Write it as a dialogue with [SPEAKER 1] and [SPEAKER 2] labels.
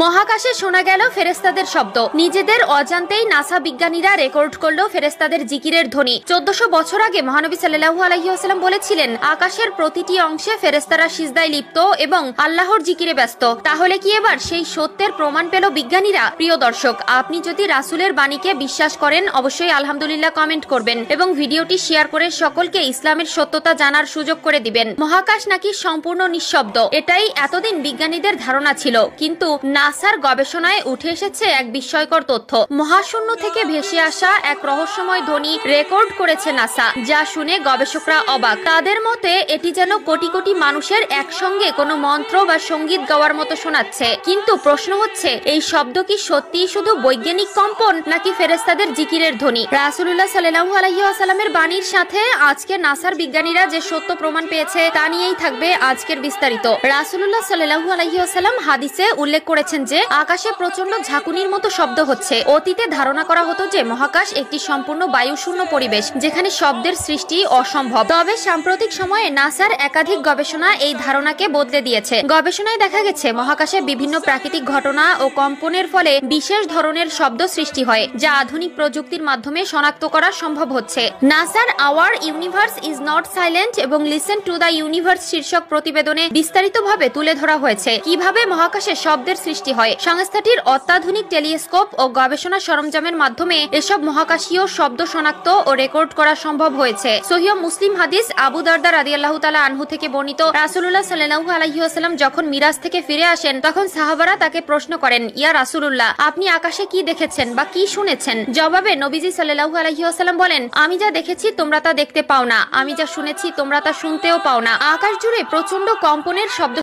[SPEAKER 1] মহাকাশে শোনা গেল ফেরেশতাদের শব্দ। নিজেদের অজান্তেই নাসা বিজ্ঞানীরা রেকর্ড করলো ফেরেশতাদের জিকিরের ধ্বনি। 1400 বছর আগে মহানবী সাল্লাল্লাহু আলাইহি ওয়াসাল্লাম বলেছিলেন, আকাশের প্রতিটি অংশে ফেরেশতারা সিজদায় লিপ্ত এবং আল্লাহর জিকিরে ব্যস্ত। তাহলে কি এবার সেই সত্যের প্রমাণ পেল বিজ্ঞানীরা? প্রিয় দর্শক, আপনি যদি রাসূলের বাণীকে বিশ্বাস করেন অবশ্যই আলহামদুলিল্লাহ কমেন্ট করবেন এবং ভিডিওটি শেয়ার করে সকলকে ইসলামের সত্যতা জানার সুযোগ করে দিবেন। মহাকাশ নাকি সম্পূর্ণ নিঃশব্দ, এটাই এতদিন বিজ্ঞানীদের ধারণা ছিল, কিন্তু নাসার গবেষণায় উঠে এসেছে এক বিস্ময়কর তথ্য। মহাশূন্য থেকে ভেসে আসা এক রহস্যময় ধ্বনি রেকর্ড করেছে নাসা, যা শুনে গবেষকরা অবাক। তাদের মতে এটি যেন কোটি কোটি মানুষের একসঙ্গে কোনো মন্ত্র বা সঙ্গীত গাওয়ার মতো শোনাচ্ছে। কিন্তু প্রশ্ন হচ্ছে, এই শব্দ কি সত্যিই শুধু বৈজ্ঞানিক কম্পন নাকি ফেরেশতাদের জিকিরের ধ্বনি? রাসূলুল্লাহ সাল্লাল্লাহু আলাইহি ওয়াসাল্লামের বাণীর সাথে আজকে নাসার বিজ্ঞানীরা যে সত্য প্রমাণ পেয়েছে তা নিয়েই থাকবে আজকের বিস্তারিত। রাসূলুল্লাহ সাল্লাল্লাহু আলাইহি ওয়াসাল্লাম হাদিসে উল্লেখ করেছেন যে আকাশে প্রচন্ড ঝাঁকুনির মতো শব্দ হচ্ছে। অতীতে ধারণা করা হতো যে মহাকাশ একটি সম্পূর্ণ বায়ুশূন্য পরিবেশ, যেখানে শব্দের সৃষ্টি অসম্ভব। তবে সাম্প্রতিক সময়ে নাসার একাধিক গবেষণা এই ধারণাকে বদলে দিয়েছে। গবেষণায় দেখা গেছে মহাকাশে বিভিন্ন প্রাকৃতিক ঘটনা ও কম্পনের ফলে বিশেষ ধরনের শব্দ সৃষ্টি হয়, যা আধুনিক প্রযুক্তির মাধ্যমে শনাক্ত করা সম্ভব হচ্ছে। নাসার hour universe is not silent এবং লিসেন টু দ্য ইউনিভার্স শীর্ষক প্রতিবেদনে বিস্তারিতভাবে তুলে ধরা হয়েছে কিভাবে মহাকাশে শব্দের সৃষ্টি হয়। সংস্থাটির অত্যাধুনিক টেলিস্কোপ ও গবেষণা সরঞ্জামের মাধ্যমে এসব মহাকাশীয় শব্দ শনাক্ত ও রেকর্ড করা সম্ভব হয়েছে। সহিহ মুসলিম হাদিস আবু দারদা রাদিয়াল্লাহু তাআলা আনহু থেকে বর্ণিত, রাসূলুল্লাহ সাল্লাল্লাহু আলাইহি ওয়াসাল্লাম যখন মিরাজ থেকে ফিরে আসেন তখন সাহাবারা তাকে প্রশ্ন করেন, ইয়া রাসূলুল্লাহ, আপনি আকাশে কি দেখেছেন বা কি শুনেছেন? জবাবে নবীজি সাল্লাল্লাহু আলাইহি ওয়াসাল্লাম বলেন, আমি যা দেখেছি তোমরা তা দেখতে পাও না, আমি যা শুনেছি তোমরা তা শুনতেও পাও না। আকাশ জুড়ে প্রচন্ড কম্পনের শব্দ